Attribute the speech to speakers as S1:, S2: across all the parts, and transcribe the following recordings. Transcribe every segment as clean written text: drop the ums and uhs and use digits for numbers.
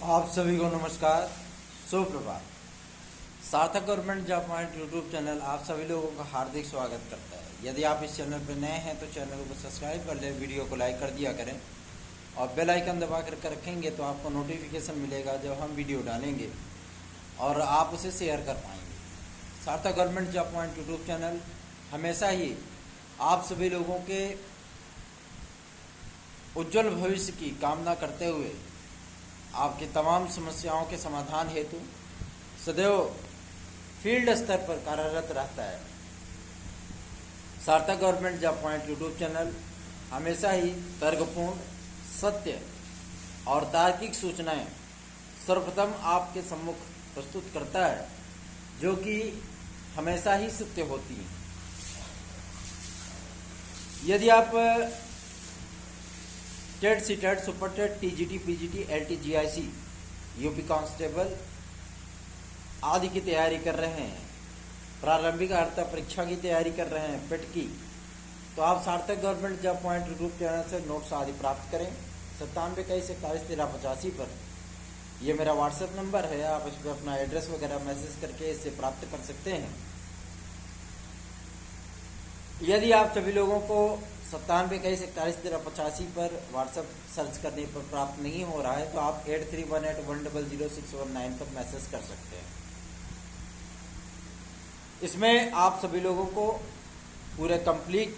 S1: आप सभी को नमस्कार, सुप्रभात। सार्थक government job point YouTube channel आप सभी लोगों का हार्दिक स्वागत करता है। यदि आप इस चैनल पर नए हैं तो चैनल को सब्सक्राइब कर लें, वीडियो को लाइक कर दिया करें और बेल आइकन दबा कर रखेंगे तो आपको नोटिफिकेशन मिलेगा जब हम वीडियो डालेंगे और आप उसे शेयर कर पाएंगे। सार्थक government job point YouTube channel हमेशा ही आप सभी लोगों के उज्जवल भविष्य की कामना करते हुए आपकी तमाम समस्याओं के समाधान हेतु सदैव फील्ड स्तर पर कार्यरत रहता है। सार्थक government job point YouTube channel हमेशा ही तर्कपूर्ण, सत्य और तार्किक सूचनाएं सर्वप्रथम आपके सम्मुख प्रस्तुत करता है, जो कि हमेशा ही सत्य होती है। यदि आप TET, CTET, super TET, TGT, PGT, LT, GIC, UP constable आदि की तैयारी कर रहे हैं, प्रारंभिक अर्हता परीक्षा की तैयारी कर रहे हैं, पेट की, तो आप सार्थक government job point YouTube channel से नोट्स आदि प्राप्त करें। 9721411385 पर यह मेरा व्हाट्सएप नंबर है। आप इस पर अपना एड्रेस वगैरह मैसेज करके इससे प्राप्त कर सकते हैं। यदि आप सभी लोगों को 9721411385 पर व्हाट्सएप सर्च करने पर प्राप्त नहीं हो रहा है तो आप 8318100619 पर मैसेज कर सकते हैं। इसमें आप सभी लोगों को पूरे कंप्लीट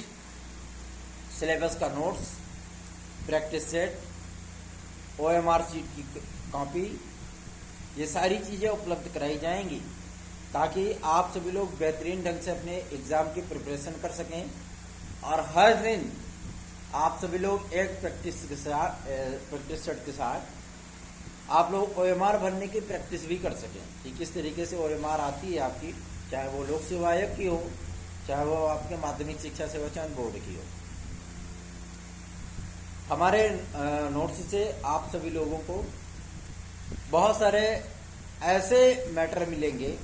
S1: सिलेबस का notes, practice set, OMR sheet की कॉपी, ये सारी चीज़ें उपलब्ध कराई जाएंगी ताकि आप सभी लोग बेहतरीन ढंग से अपने एग्ज़ाम की प्रिपरेशन कर सकें और हर दिन आप सभी लोग एक प्रैक्टिस सेट के साथ आप लोग OMR भरने की प्रैक्टिस भी कर सकें कि किस तरीके से OMR आती है आपकी, चाहे वो लोक सेवा आयोग की हो, चाहे वो आपके माध्यमिक शिक्षा सेवा चयन बोर्ड की हो। हमारे नोट्स से आप सभी लोगों को बहुत सारे ऐसे मैटर मिलेंगे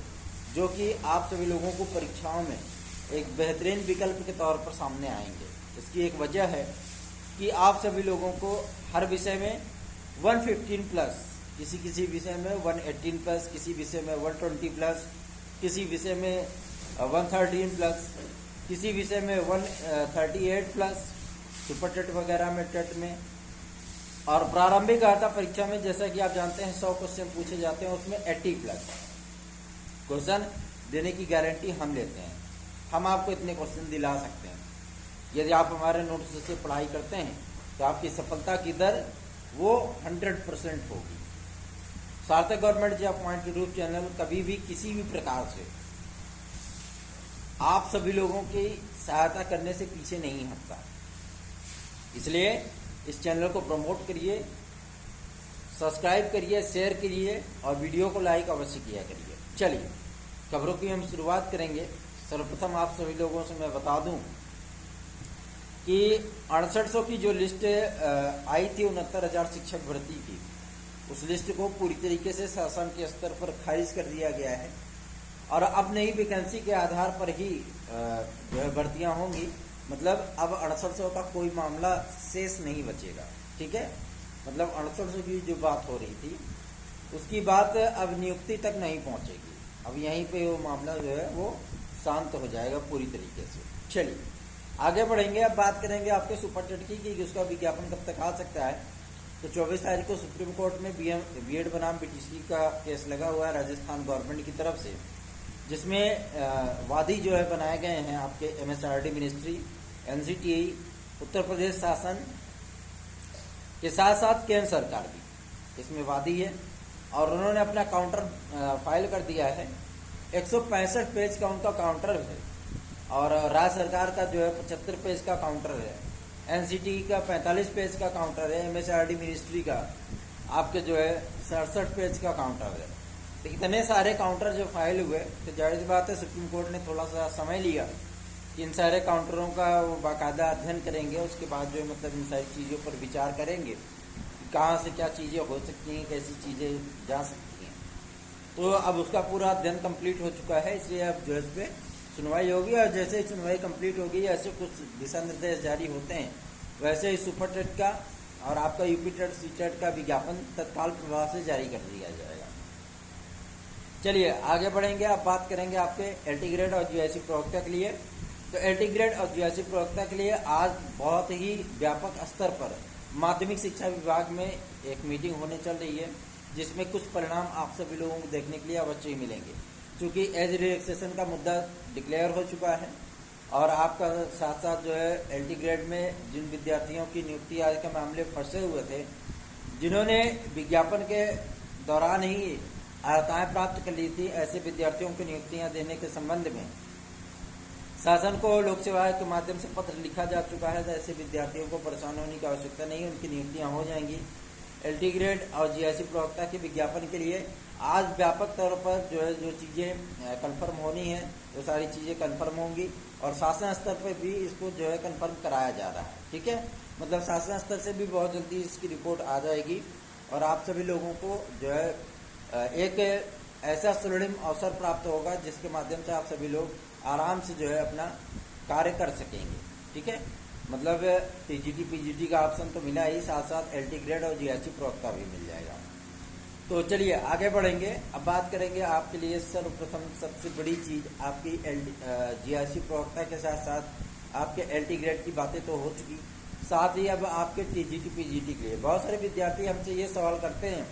S1: जो कि आप सभी लोगों को परीक्षाओं में एक बेहतरीन विकल्प के तौर पर सामने आएंगे। इसकी एक वजह है कि आप सभी लोगों को हर विषय में 115 प्लस, किसी विषय में 118 प्लस, किसी विषय में 120 प्लस, किसी विषय में 113 प्लस, किसी विषय में 138 प्लस, सुपर टेट वगैरह में, टेट में, और प्रारंभिक अर्हता परीक्षा में जैसा कि आप जानते हैं 100 क्वेश्चन पूछे जाते हैं, उसमें 80 प्लस क्वेश्चन देने की गारंटी हम लेते हैं। हम आपको इतने क्वेश्चन दिला सकते हैं। यदि आप हमारे नोट्स से पढ़ाई करते हैं तो आपकी सफलता की दर वो 100% होगी। सार्थक government job point YouTube channel कभी भी किसी भी प्रकार से आप सभी लोगों की सहायता करने से पीछे नहीं हटता। इसलिए इस चैनल को प्रमोट करिए, सब्सक्राइब करिए, शेयर करिए और वीडियो को लाइक अवश्य किया करिए। चलिए खबरों की हम शुरुआत करेंगे। सर्वप्रथम आप सभी लोगों से मैं बता दूं कि 6800 की जो लिस्ट आई थी 69,000 शिक्षक भर्ती की, उस लिस्ट को पूरी तरीके से शासन के स्तर पर खारिज कर दिया गया है और अब नई वैकेंसी के आधार पर ही जो है भर्तियां होंगी। मतलब अब 6800 का कोई मामला शेष नहीं बचेगा। ठीक है, मतलब 6800 की जो बात हो रही थी उसकी बात अब नियुक्ति तक नहीं पहुंचेगी। अब यहीं पे वो मामला जो है वो शांत हो जाएगा पूरी तरीके से। चलिए आगे बढ़ेंगे। अब बात करेंगे आपके सुपर टेट की कि उसका विज्ञापन कब तक आ सकता है। तो 24 तारीख को सुप्रीम कोर्ट में बीएड बनाम BTC का केस लगा हुआ है राजस्थान गवर्नमेंट की तरफ से, जिसमें वादी जो है बनाए गए हैं आपके MSRD ministry, NCTI, Uttar Pradesh शासन के साथ साथ केंद्र सरकार भी इसमें वादी है और उन्होंने अपना काउंटर फाइल कर दिया है। 165 पेज का उनका काउंटर है और राज्य सरकार का जो है 75 पेज का काउंटर है, NCTI का 45 पेज का काउंटर है, MSRD मिनिस्ट्री का आपके जो है 67 पेज का काउंटर है। तो इतने सारे काउंटर जो फाइल हुए तो जाहिर सी बात है सुप्रीम कोर्ट ने थोड़ा सा समय लिया कि इन सारे काउंटरों का वो बाकायदा अध्ययन करेंगे। उसके बाद जो है मतलब इन सारी चीज़ों पर विचार करेंगे कहाँ से क्या चीज़ें हो सकती हैं, कैसी चीज़ें जा सकती हैं। तो अब उसका पूरा अध्ययन कंप्लीट हो चुका है, इसलिए अब जो है इस पर सुनवाई होगी और जैसे ही सुनवाई कंप्लीट होगी ऐसे कुछ दिशा निर्देश जारी होते हैं वैसे ही सुपर टेट का और आपका यूपी टेट सीटेट का विज्ञापन तत्काल प्रभाव से जारी कर दिया जाएगा। चलिए आगे बढ़ेंगे। अब बात करेंगे आपके एलटी ग्रेड और जीआईसी प्रवक्ता के लिए। तो एलटी ग्रेड और जीआईसी प्रवक्ता के लिए आज बहुत ही व्यापक स्तर पर माध्यमिक शिक्षा विभाग में एक मीटिंग होने चल रही है, जिसमें कुछ परिणाम आप सभी लोगों को देखने के लिए अवश्य ही मिलेंगे। क्योंकि एज रिलैक्सेशन का मुद्दा डिक्लेयर हो चुका है और आपका साथ साथ जो है एलटी ग्रेड में जिन विद्यार्थियों की नियुक्ति आदि के मामले फंसे हुए थे, जिन्होंने विज्ञापन के दौरान ही अर्हताएं प्राप्त कर ली थी, ऐसे विद्यार्थियों को नियुक्तियां देने के संबंध में शासन को लोक सेवा आयोग के माध्यम से पत्र लिखा जा चुका है। तो ऐसे विद्यार्थियों को परेशान होने की आवश्यकता नहीं है, उनकी नियुक्तियां हो जाएंगी। एलटी ग्रेड और जीआईसी प्रवक्ता के विज्ञापन के लिए आज व्यापक तौर पर जो चीज़ें कन्फर्म होनी है वो सारी चीज़ें कन्फर्म होंगी और शासन स्तर पर भी इसको जो है कन्फर्म कराया जा रहा है। ठीक है, मतलब शासन स्तर से भी बहुत जल्दी इसकी रिपोर्ट आ जाएगी और आप सभी लोगों को जो है एक ऐसा स्वर्णिम अवसर प्राप्त होगा जिसके माध्यम से आप सभी लोग आराम से जो है अपना कार्य कर सकेंगे। ठीक है, मतलब टीजीटी पीजीटी का ऑप्शन तो मिला ही, साथ साथ एलटी ग्रेड और जीआईसी प्रवक्ता भी मिल जाएगा। तो चलिए आगे बढ़ेंगे। अब बात करेंगे आपके लिए सर्वप्रथम सबसे बड़ी चीज आपकी जीआईसी प्रवक्ता के साथ साथ आपके एलटी ग्रेड की बातें तो हो चुकी, साथ ही अब आपके टीजीटी पीजीटी के लिए बहुत सारे विद्यार्थी हमसे ये सवाल करते हैं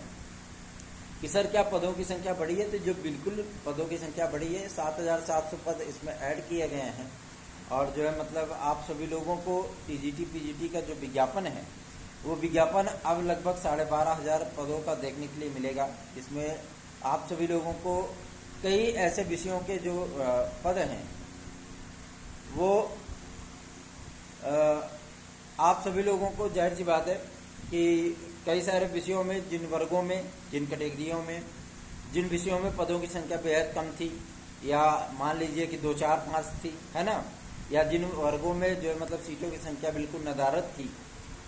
S1: कि सर क्या पदों की संख्या बढ़ी है? तो जो बिल्कुल पदों की संख्या बढ़ी है, 7,700 पद इसमें ऐड किए गए हैं और जो है मतलब आप सभी लोगों को टीजीटी पीजीटी का जो विज्ञापन है वो विज्ञापन अब लगभग 12,500 पदों का देखने के लिए मिलेगा। इसमें आप सभी लोगों को कई ऐसे विषयों के जो पद हैं वो आप सभी लोगों को जाहिर सी बात है कि कई सारे विषयों में, जिन वर्गों में, जिन कैटेगरियों में, जिन विषयों में पदों की संख्या बेहद कम थी या मान लीजिए कि 2, 4, 5 थी, है ना, या जिन वर्गों में जो मतलब सीटों की संख्या बिल्कुल नदारद थी,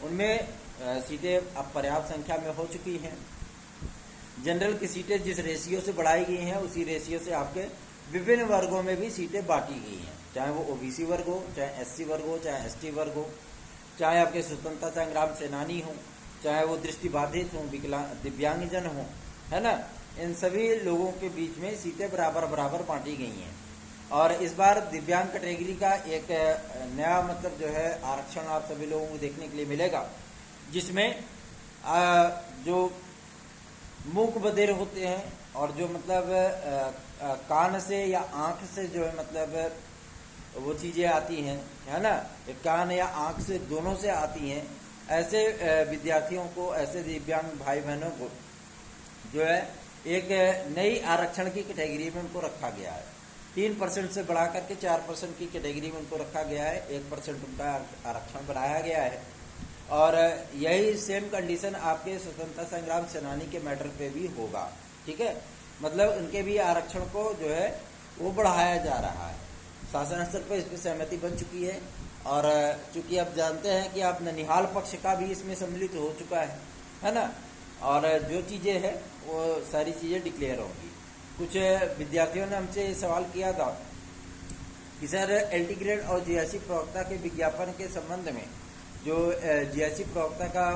S1: उनमें सीटें अब पर्याप्त संख्या में हो चुकी हैं। जनरल की सीटें जिस रेशियो से बढ़ाई गई हैं उसी रेशियो से आपके विभिन्न वर्गों में भी सीटें बांटी गई हैं, चाहे वो ओबीसी वर्ग हो, चाहे एससी वर्ग हो, चाहे एसटी वर्ग हो, चाहे आपके स्वतंत्रता संग्राम सेनानी हो, चाहे वो दृष्टिबाधित हों, दिव्यांगजन हो, है ना, इन सभी लोगों के बीच में सीटें बराबर बराबर बांटी गई हैं। और इस बार दिव्यांग कैटेगरी का एक नया मतलब जो है आरक्षण आप सभी लोगों को देखने के लिए मिलेगा, जिसमें जो मूक बधिर होते हैं और जो मतलब कान से या आंख से जो है मतलब वो चीजें आती हैं, है ना, कान या आंख से दोनों से आती हैं, ऐसे विद्यार्थियों को, ऐसे दिव्यांग भाई बहनों को जो है एक नई आरक्षण की कैटेगरी में उनको रखा गया है। 3% से बढ़ा करके 4% की कैटेगरी में उनको रखा गया है, 1% उनका आरक्षण बढ़ाया गया है। और यही सेम कंडीशन आपके स्वतंत्रता संग्राम सेनानी के मैटर पे भी होगा। ठीक है, मतलब उनके भी आरक्षण को जो है वो बढ़ाया जा रहा है। शासन स्तर पर इस पर सहमति बन चुकी है और चूंकि आप जानते हैं कि आप ननिहाल पक्ष का भी इसमें सम्मिलित हो चुका है ना, और जो चीजें हैं वो सारी चीजें डिक्लेयर होंगी। कुछ विद्यार्थियों ने हमसे ये सवाल किया था कि सर एलटी ग्रेड और जीआईसी प्रवक्ता के विज्ञापन के संबंध में जो जीआईसी प्रवक्ता का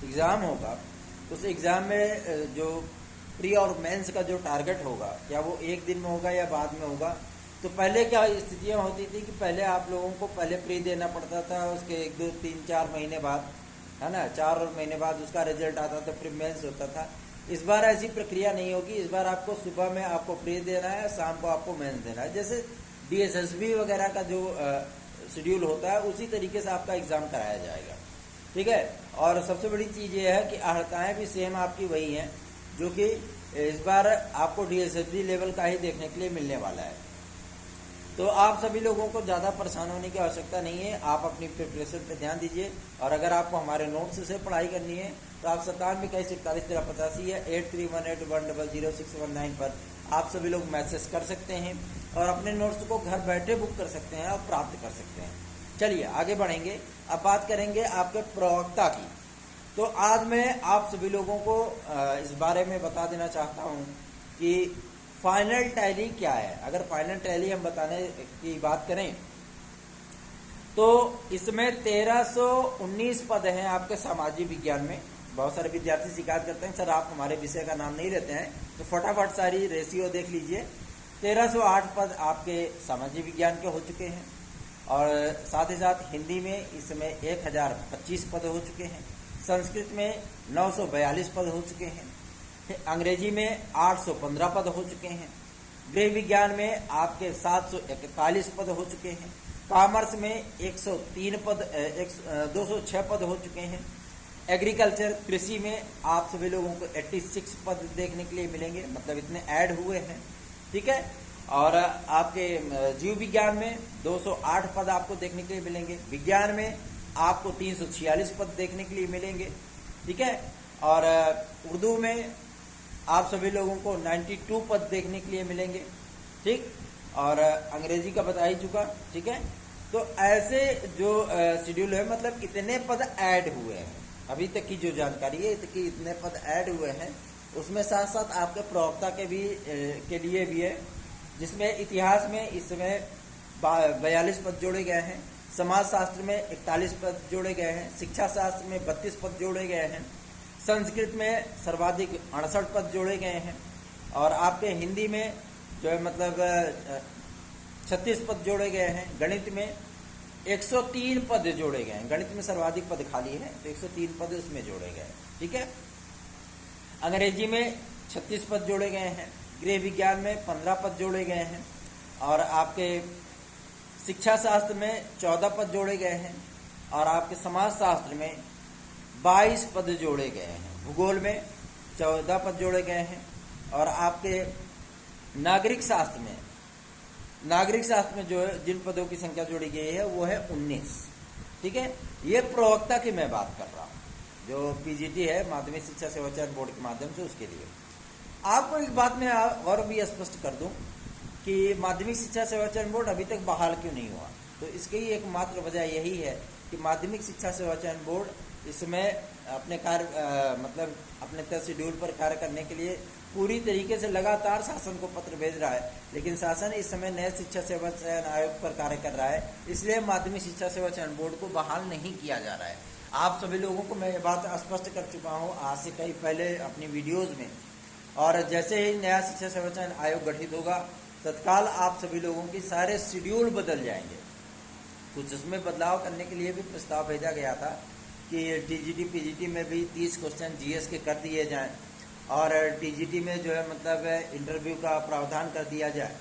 S1: एग्जाम होगा, उस एग्जाम में जो प्री और मेंस का जो टारगेट होगा, क्या वो एक दिन में होगा या बाद में होगा? तो पहले क्या स्थितियां होती थी कि पहले आप लोगों को पहले प्री देना पड़ता था, उसके 1, 2, 3, 4 महीने बाद, है ना, 4 महीने बाद उसका रिजल्ट आता था, फिर मेंस होता था। इस बार ऐसी प्रक्रिया नहीं होगी। इस बार आपको सुबह में आपको प्री देना है, शाम को आपको मेंस देना है। जैसे डीएसएसबी वगैरह का जो शेड्यूल होता है उसी तरीके से आपका एग्जाम कराया जाएगा। ठीक है, और सबसे बड़ी चीज ये है कि अर्हताएं भी सेम आपकी वही हैं, जो कि इस बार आपको डीएसएसबी लेवल का ही देखने के लिए मिलने वाला है। तो आप सभी लोगों को ज़्यादा परेशान होने की आवश्यकता नहीं है। आप अपनी प्रिपरेशन पे ध्यान दीजिए और अगर आपको हमारे नोट्स से पढ़ाई करनी है तो आप 9721411385 या 8318100619 पर आप सभी लोग मैसेज कर सकते हैं और अपने नोट्स को घर बैठे बुक कर सकते हैं और प्राप्त कर सकते हैं। चलिए आगे बढ़ेंगे। अब बात करेंगे आपके प्रवक्ता की। तो आज मैं आप सभी लोगों को इस बारे में बता देना चाहता हूँ कि फाइनल टैली क्या है। अगर फाइनल टैली हम बताने की बात करें तो इसमें 1319 पद हैं आपके सामाजिक विज्ञान में। बहुत सारे विद्यार्थी शिकायत करते हैं सर आप हमारे विषय का नाम नहीं लेते हैं, तो फटाफट सारी रेशियो देख लीजिए। 1308 पद आपके सामाजिक विज्ञान के हो चुके हैं, और साथ ही साथ हिंदी में इसमें 1025 पद हो चुके हैं, संस्कृत में 942 पद हो चुके हैं, अंग्रेजी में 815 पद हो चुके हैं, गृह विज्ञान में आपके 741 पद हो चुके हैं, कॉमर्स में 206 पद हो चुके हैं, एग्रीकल्चर कृषि में आप सभी लोगों को 86 पद देखने के लिए मिलेंगे, मतलब इतने ऐड हुए हैं, ठीक है। और आपके जीव विज्ञान में 208 पद आपको देखने के लिए मिलेंगे, विज्ञान में आपको 346 पद देखने के लिए मिलेंगे, ठीक है। और उर्दू में आप सभी लोगों को 92 पद देखने के लिए मिलेंगे, ठीक। और अंग्रेजी का बता ही चुका, ठीक है। तो ऐसे जो शेड्यूल है, मतलब इतने पद ऐड हुए हैं, अभी तक की जो जानकारी है कि इतने पद ऐड हुए हैं, उसमें साथ साथ आपके प्रवक्ता के लिए भी है, जिसमें इतिहास में इसमें 42 पद जोड़े गए हैं, समाज शास्त्र में 41 पद जोड़े गए हैं, शिक्षा शास्त्र में 32 पद जोड़े गए हैं, संस्कृत में सर्वाधिक 68 पद जोड़े गए हैं, और आपके हिंदी में जो है मतलब 36 पद जोड़े गए हैं, गणित में 103 पद जोड़े गए हैं, गणित में सर्वाधिक पद खाली है तो 103 पद उसमें जोड़े गए, ठीक है। अंग्रेजी में 36 पद जोड़े गए हैं, गृह विज्ञान में 15 पद जोड़े गए हैं, और आपके शिक्षा शास्त्र में 14 पद जोड़े गए हैं, और आपके समाज शास्त्र में 22 पद जोड़े गए हैं, भूगोल में 14 पद जोड़े गए हैं, और आपके नागरिक शास्त्र में जो है जिन पदों की संख्या जोड़ी गई है वो है 19, ठीक है। ये प्रवक्ता की मैं बात कर रहा हूँ, जो पीजीटी है माध्यमिक शिक्षा सेवा चयन बोर्ड के माध्यम से, उसके लिए आपको एक बात मैं और भी स्पष्ट कर दूं कि माध्यमिक शिक्षा सेवा चयन बोर्ड अभी तक बहाल क्यों नहीं हुआ। तो इसकी एकमात्र वजह यही है कि माध्यमिक शिक्षा सेवा चयन बोर्ड इसमें अपने कार्य मतलब अपने तय शेड्यूल पर कार्य करने के लिए पूरी तरीके से लगातार शासन को पत्र भेज रहा है, लेकिन शासन इस समय नए शिक्षा सेवा चयन आयोग पर कार्य कर रहा है, इसलिए माध्यमिक शिक्षा सेवा चयन बोर्ड को बहाल नहीं किया जा रहा है। आप सभी लोगों को मैं ये बात स्पष्ट कर चुका हूँ आज से कई पहले अपनी वीडियोज में, और जैसे ही नया शिक्षा सेवा चयन आयोग गठित होगा तत्काल आप सभी लोगों की सारे शेड्यूल बदल जाएंगे। कुछ उसमें बदलाव करने के लिए भी प्रस्ताव भेजा गया था कि टीजीटी पीजीटी में भी 30 क्वेश्चन जीएस के कर दिए जाएं, और टीजीटी में जो है मतलब इंटरव्यू का प्रावधान कर दिया जाए।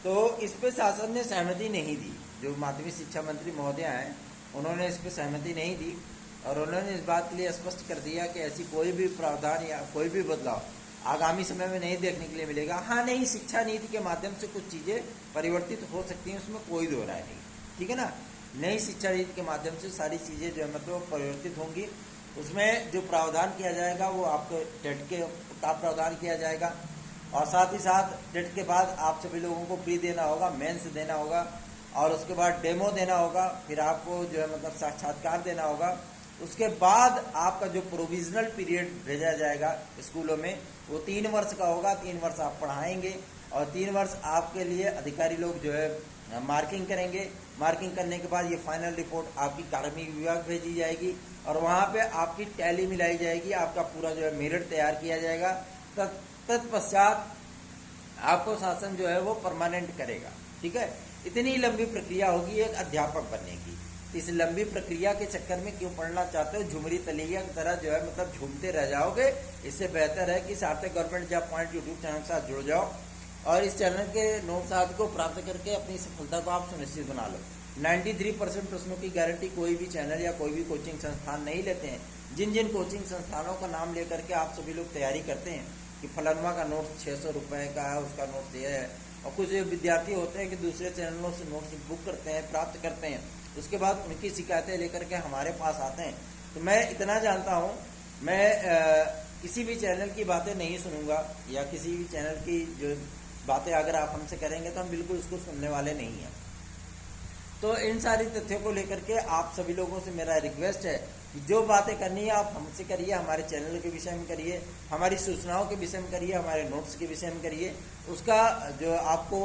S1: तो इस पर शासन ने सहमति नहीं दी, जो माध्यमिक शिक्षा मंत्री महोदय हैं उन्होंने इस पर सहमति नहीं दी, और उन्होंने इस बात के लिए स्पष्ट कर दिया कि ऐसी कोई भी प्रावधान या कोई भी बदलाव आगामी समय में नहीं देखने के लिए मिलेगा। हाँ, नई शिक्षा नीति के माध्यम से कुछ चीज़ें परिवर्तित हो सकती हैं, उसमें कोई दो राय नहीं, ठीक है ना। नई शिक्षा नीति के माध्यम से सारी चीज़ें जो है मतलब परिवर्तित होंगी, उसमें जो प्रावधान किया जाएगा वो आपको टेट के का प्रावधान किया जाएगा, और साथ ही साथ टेट के बाद आप सभी लोगों को प्री देना होगा, मेंस देना होगा, और उसके बाद डेमो देना होगा, फिर आपको जो है मतलब साक्षात्कार देना होगा। उसके बाद आपका जो प्रोविजनल पीरियड भेजा जाएगा स्कूलों में वो 3 वर्ष का होगा। 3 वर्ष आप पढ़ाएंगे, और 3 वर्ष आपके लिए अधिकारी लोग जो है मार्किंग करेंगे। मार्किंग करने के बाद ये फाइनल रिपोर्ट आपकी कार्मिक विभाग भेजी जाएगी, और वहाँ पे आपकी टैली मिलाई जाएगी, आपका पूरा जो है मेरिट तैयार किया जाएगा। तत्पश्चात आपको शासन जो है वो परमानेंट करेगा, ठीक है। इतनी लंबी प्रक्रिया होगी एक अध्यापक बनने की। इस लंबी प्रक्रिया के चक्कर में क्यों पढ़ना चाहते हो, झुमरी तलिया की तरह जो है मतलब झूमते रह जाओगे। इससे बेहतर है कि सार्थक government job point YouTube channel के साथ जुड़ जाओ, और इस चैनल के नोट्स आदि को प्राप्त करके अपनी सफलता को आप सुनिश्चित बना लो। 93% प्रश्नों की गारंटी कोई भी चैनल या कोई भी कोचिंग संस्थान नहीं लेते हैं। जिन जिन कोचिंग संस्थानों का नाम लेकर के आप सभी लोग तैयारी करते हैं कि फलानवा का नोट 600 रुपये का है, उसका नोट ये है, और कुछ विद्यार्थी होते हैं कि दूसरे चैनलों से नोट्स बुक करते हैं, प्राप्त करते हैं, उसके बाद उनकी शिकायतें लेकर के हमारे पास आते हैं। तो मैं इतना जानता हूँ, मैं किसी भी चैनल की बातें नहीं सुनूंगा, या किसी भी चैनल की जो बातें अगर आप हमसे करेंगे तो हम बिल्कुल उसको सुनने वाले नहीं हैं। तो इन सारी तथ्यों को लेकर के आप सभी लोगों से मेरा रिक्वेस्ट है कि जो बातें करनी है आप हमसे करिए, हमारे चैनल के विषय में करिए, हमारी सूचनाओं के विषय में करिए, हमारे नोट्स के विषय में करिए। उसका जो आपको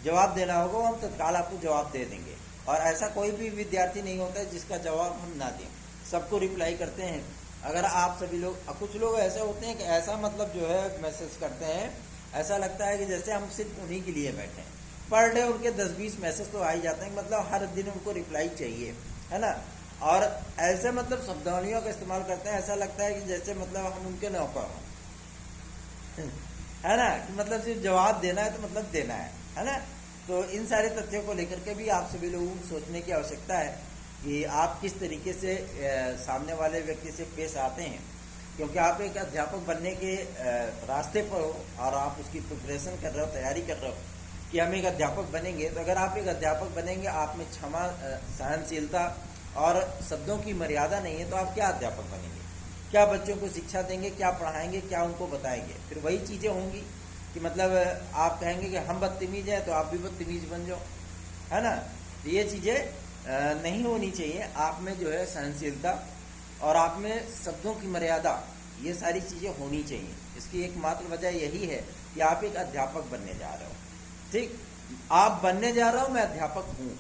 S1: जवाब देना होगा वो हम तत्काल आपको जवाब दे देंगे। और ऐसा कोई भी विद्यार्थी नहीं होता है जिसका जवाब हम ना दें, सबको रिप्लाई करते हैं। अगर आप सभी लोग, कुछ लोग ऐसे होते हैं कि ऐसा मतलब जो है मैसेज करते हैं, ऐसा लगता है कि जैसे हम सिर्फ उन्हीं के लिए बैठे हैं। पर डे उनके 10-20 मैसेज तो आ ही जाते हैं, मतलब हर दिन उनको रिप्लाई चाहिए, है ना। और ऐसे मतलब शब्दावलियों का इस्तेमाल करते हैं, ऐसा लगता है कि जैसे मतलब हम उनके नौकर हों, है ना, कि मतलब सिर्फ जवाब देना है तो मतलब देना है ना। तो इन सारे तथ्यों को लेकर के भी आप सभी लोगों को सोचने की आवश्यकता है कि आप किस तरीके से सामने वाले व्यक्ति से पेश आते हैं, क्योंकि आप एक अध्यापक बनने के रास्ते पर हो और आप उसकी प्रिपरेशन कर रहे हो, तैयारी कर रहे हो कि हम एक अध्यापक बनेंगे। तो अगर आप एक अध्यापक बनेंगे, आप में क्षमा, सहनशीलता और शब्दों की मर्यादा नहीं है, तो आप क्या अध्यापक बनेंगे? क्या बच्चों को शिक्षा देंगे, क्या पढ़ाएंगे, क्या उनको बताएंगे? फिर वही चीज़ें होंगी कि मतलब आप कहेंगे कि हम बदतमीज हैं तो आप भी बदतमीज बन जाओ, है ना। तो ये चीज़ें नहीं होनी चाहिए। आप में जो है सहनशीलता और आप में शब्दों की मर्यादा, ये सारी चीज़ें होनी चाहिए। इसकी एकमात्र वजह यही है कि आप एक अध्यापक बनने जा रहे हो, ठीक। आप बनने जा रहे हो, मैं अध्यापक हूँ,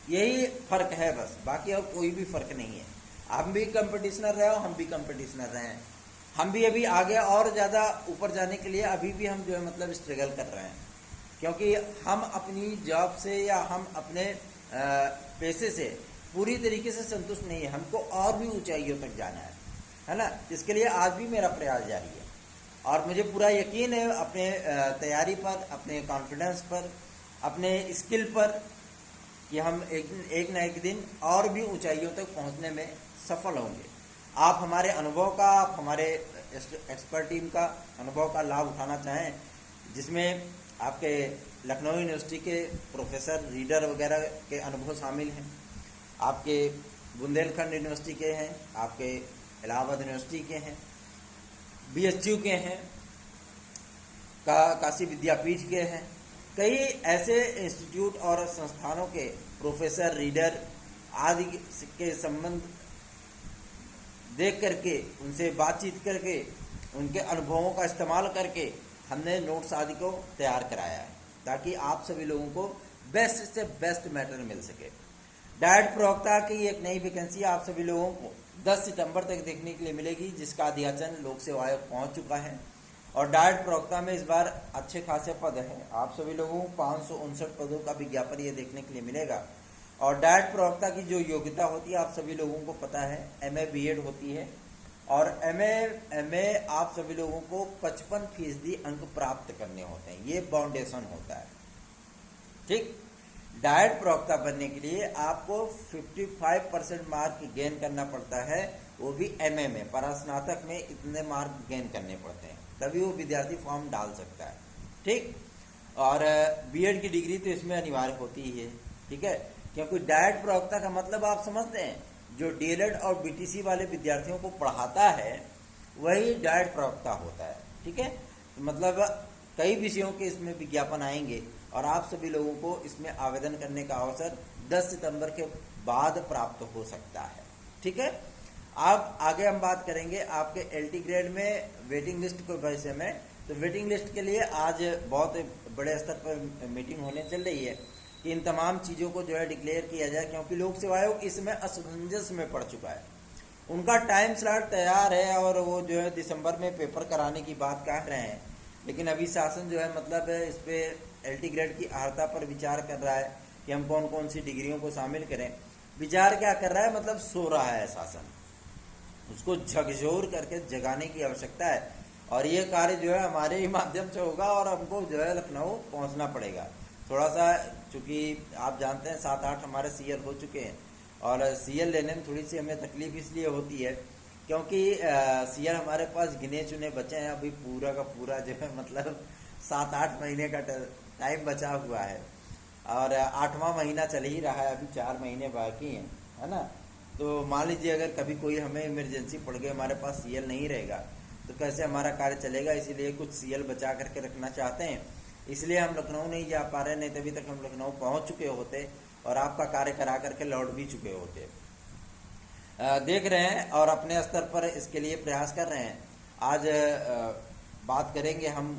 S1: यही फर्क है बस, बाकी और कोई भी फर्क नहीं है। आप भी कंपटीशनर रहे हो, हम भी कंपटीशनर रहे हैं। हम भी अभी आगे और ज़्यादा ऊपर जाने के लिए अभी भी हम जो है मतलब स्ट्रगल कर रहे हैं, क्योंकि हम अपनी जॉब से या हम अपने पैसे से पूरी तरीके से संतुष्ट नहीं है। हमको और भी ऊंचाइयों तक जाना है ना। इसके लिए आज भी मेरा प्रयास जारी है और मुझे पूरा यकीन है अपने तैयारी पर, अपने कॉन्फिडेंस पर, अपने स्किल पर, कि हम एक ना एक दिन और भी ऊंचाइयों तक पहुंचने में सफल होंगे। आप हमारे अनुभव का, आप हमारे एक्सपर्ट टीम का अनुभव का लाभ उठाना चाहें, जिसमें आपके लखनऊ यूनिवर्सिटी के प्रोफेसर, रीडर वगैरह के अनुभव शामिल हैं, आपके बुंदेलखंड यूनिवर्सिटी के हैं, आपके इलाहाबाद यूनिवर्सिटी के हैं, BHU के हैं, काशी विद्यापीठ के हैं, कई ऐसे इंस्टीट्यूट और संस्थानों के प्रोफेसर, रीडर आदि के संबंध देख करके, उनसे बातचीत करके, उनके अनुभवों का इस्तेमाल करके हमने नोट्स आदि को तैयार कराया है, ताकि आप सभी लोगों को बेस्ट से बेस्ट मैटर मिल सके। डाइट प्रवक्ता की एक नई वैकेंसी आप सभी लोगों को 10 सितंबर तक देखने के लिए मिलेगी, जिसका अध्याचन लोक सेवा आयोग पहुंच चुका है। और डाइट प्रवक्ता में इस बार अच्छे खासे पद हैं। आप सभी लोगों को 559 पदों का विज्ञापन ये देखने के लिए मिलेगा। और डाइट प्रवक्ता की जो योग्यता होती है आप सभी लोगों को पता है, MA BEd होती है। और MA आप सभी लोगों को 55% अंक प्राप्त करने होते हैं, ये फाउंडेशन होता है, ठीक। डाइट प्रवक्ता बनने के लिए आपको 55% मार्क गेन करना पड़ता है, वो भी MA में, परास्नातक में इतने मार्क गेन करने पड़ते हैं, तभी वो विद्यार्थी फॉर्म डाल सकता है, ठीक। और BEd की डिग्री तो इसमें अनिवार्य होती ही है, ठीक है, क्योंकि डाइट प्रवक्ता का मतलब आप समझते हैं, जो DLED और BTC वाले विद्यार्थियों को पढ़ाता है वही डाइट प्रवक्ता होता है, ठीक है। मतलब कई विषयों के इसमें विज्ञापन आएंगे और आप सभी लोगों को इसमें आवेदन करने का अवसर 10 सितंबर के बाद प्राप्त हो सकता है, ठीक है। अब आगे हम बात करेंगे आपके LT ग्रेड में वेटिंग लिस्ट के विषय में। तो वेटिंग लिस्ट के लिए आज बहुत बड़े स्तर पर मीटिंग होने चल रही है कि इन तमाम चीज़ों को जो है डिक्लेयर किया जाए, क्योंकि लोक सेवा आयोग इसमें असमंजस में पड़ चुका है। उनका टाइम स्लॉट तैयार है और वो जो है दिसंबर में पेपर कराने की बात कह रहे हैं, लेकिन अभी शासन जो है मतलब इस पर LT ग्रेड की अर्हता पर विचार कर रहा है कि हम कौन कौन सी डिग्रियों को शामिल करें। विचार क्या कर रहा है, मतलब सो रहा है शासन, उसको झकझोर करके जगाने की आवश्यकता है। और ये कार्य जो है हमारे ही माध्यम से होगा और हमको जो है लखनऊ पहुंचना पड़ेगा। थोड़ा सा, चूँकि आप जानते हैं 7-8 हमारे CL हो चुके हैं और CL लेने में थोड़ी सी हमें तकलीफ इसलिए होती है क्योंकि CL हमारे पास गिने चुने बचे हैं। अभी पूरा का पूरा जो है मतलब 7-8 महीने का टाइम बचा हुआ है और 8वां महीना चल ही रहा है, अभी 4 महीने बाकी हैं, है ना। तो मान लीजिए अगर कभी कोई हमें इमरजेंसी पड़ गई, हमारे पास CL नहीं रहेगा तो कैसे हमारा कार्य चलेगा। इसीलिए कुछ CL बचा करके रखना चाहते हैं, इसलिए हम लखनऊ नहीं जा पा रहे, नहीं तभी तक हम लखनऊ पहुंच चुके होते और आपका कार्य करा करके लौट भी चुके होते। देख रहे हैं और अपने स्तर पर इसके लिए प्रयास कर रहे हैं। आज बात करेंगे हम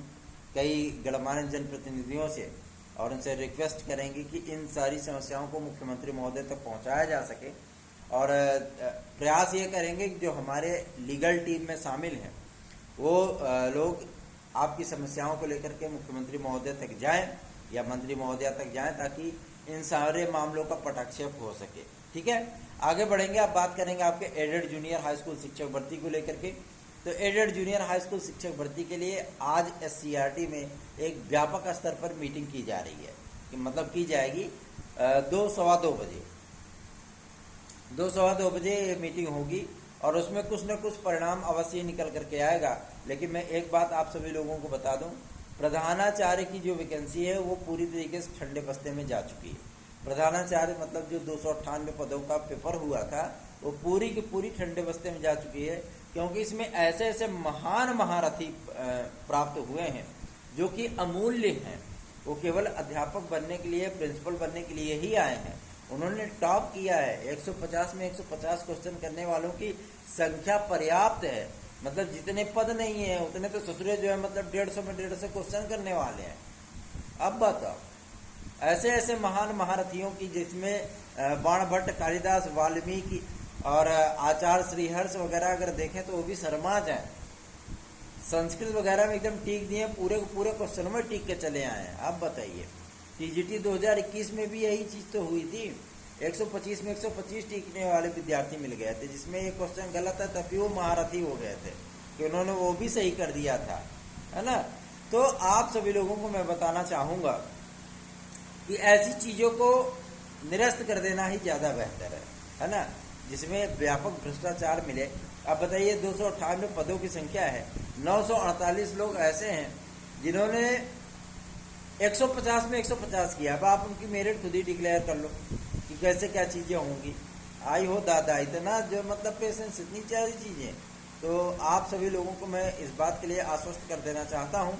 S1: कई गणमान्य जनप्रतिनिधियों से और उनसे रिक्वेस्ट करेंगे कि इन सारी समस्याओं को मुख्यमंत्री महोदय तक पहुंचाया जा सके। और प्रयास ये करेंगे कि जो हमारे लीगल टीम में शामिल हैं वो लोग आपकी समस्याओं को लेकर के मुख्यमंत्री महोदय तक जाएं या मंत्री महोदय तक जाएं, ताकि इन सारे मामलों का पटाक्षेप हो सके। ठीक है, आगे बढ़ेंगे। अब बात करेंगे आपके एडेड जूनियर हाई स्कूल शिक्षक भर्ती को लेकर के। तो एडेड जूनियर हाई स्कूल शिक्षक भर्ती के लिए आज SCRT में एक व्यापक स्तर पर मीटिंग की जा रही है, कि मतलब की जाएगी 2-2:15 बजे। 2-2:15 बजे ये मीटिंग होगी और उसमें कुछ न कुछ परिणाम अवश्य निकल करके आएगा। लेकिन मैं एक बात आप सभी लोगों को बता दूं, प्रधानाचार्य की जो वैकेंसी है वो पूरी तरीके से ठंडे बस्ते में जा चुकी है। प्रधानाचार्य मतलब जो 298 पदों का पेपर हुआ था वो पूरी की पूरी ठंडे बस्ते में जा चुकी है, क्योंकि इसमें ऐसे ऐसे महान महारथी प्राप्त हुए हैं जो कि अमूल्य हैं। वो केवल अध्यापक बनने के लिए, प्रिंसिपल बनने के लिए ही आए हैं। उन्होंने टॉप किया है। 150 में 150 क्वेश्चन करने वालों की संख्या पर्याप्त है। मतलब जितने पद नहीं है उतने तो ससुरे जो है मतलब 150 में 150 क्वेश्चन करने वाले हैं। अब बताओ, ऐसे ऐसे महान महारथियों की, जिसमें बाणभट्ट, कालिदास, वाल्मीकि और आचार्य श्रीहर्ष वगैरह अगर देखें तो वो भी शर्मा जाए। संस्कृत वगैरह में एकदम टीक दिए, पूरे पूरे क्वेश्चनों में टीक के चले आए हैं। अब बताइए, TGT 2021 में भी यही चीज तो हुई थी। 125 में 125 टीकने वाले विद्यार्थी मिल गए थे, जिसमें एक क्वेश्चन गलत था तभी वो महारथी हो गए थे कि उन्होंने वो भी सही कर दिया था, है ना। तो आप सभी लोगों को मैं बताना चाहूंगा कि ऐसी चीजों को निरस्त कर देना ही ज्यादा बेहतर है ना, जिसमें व्यापक भ्रष्टाचार मिले। अब बताइए, 298 पदों की संख्या है, 948 लोग ऐसे हैं जिन्होंने 150 में 150 किया। अब आप उनकी मेरिट खुद ही डिक्लेयर कर लो कि कैसे क्या चीजें होंगी। आई हो दादा, इतना जो मतलब पेशेंस, इतनी सारी चीजें। तो आप सभी लोगों को मैं इस बात के लिए आश्वस्त कर देना चाहता हूं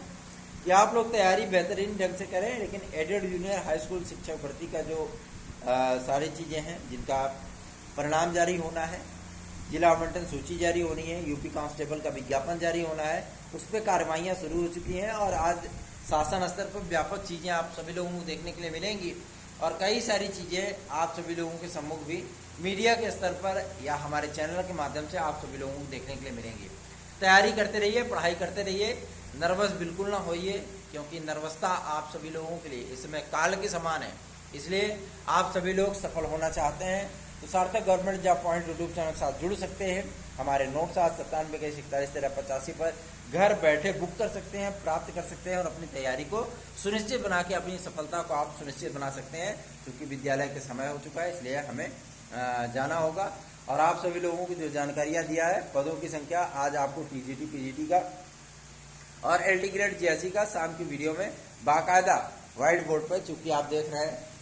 S1: कि आप लोग तैयारी बेहतरीन ढंग से करें। लेकिन एडेड जूनियर हाई स्कूल शिक्षक भर्ती का जो सारी चीजें हैं, जिनका परिणाम जारी होना है, जिला आवंटन सूची जारी होनी है, यूपी कांस्टेबल का विज्ञापन जारी होना है, उस पर कार्रवाइयाँ शुरू हो चुकी हैं। और आज शासन स्तर पर व्यापक चीजें आप सभी लोगों को देखने के लिए मिलेंगी। और कई सारी चीजें आप सभी लोगों के सम्मुख भी मीडिया के स्तर पर या हमारे चैनल के माध्यम से आप सभी लोगों को देखने के लिए मिलेंगी। तैयारी करते रहिए, पढ़ाई करते रहिए, नर्वस बिल्कुल ना होइए, क्योंकि नर्वसता आप सभी लोगों के लिए इस समय काल के समान है। इसलिए आप सभी लोग सफल होना चाहते हैं तो सार्थक government job point YouTube channel के साथ जुड़ सकते हैं। हमारे नोट्स 9721411385 पर घर बैठे बुक कर सकते हैं, प्राप्त कर सकते हैं और अपनी तैयारी को सुनिश्चित बना के अपनी सफलता को आप सुनिश्चित बना सकते हैं। क्योंकि विद्यालय के समय हो चुका है, इसलिए हमें जाना होगा। और आप सभी लोगों को जो जानकारियां दिया है, पदों की संख्या आज आपको TGT PGT का और LD ग्रेड JSE का शाम की वीडियो में बाकायदा व्हाइट बोर्ड पर, चूंकि आप देख रहे हैं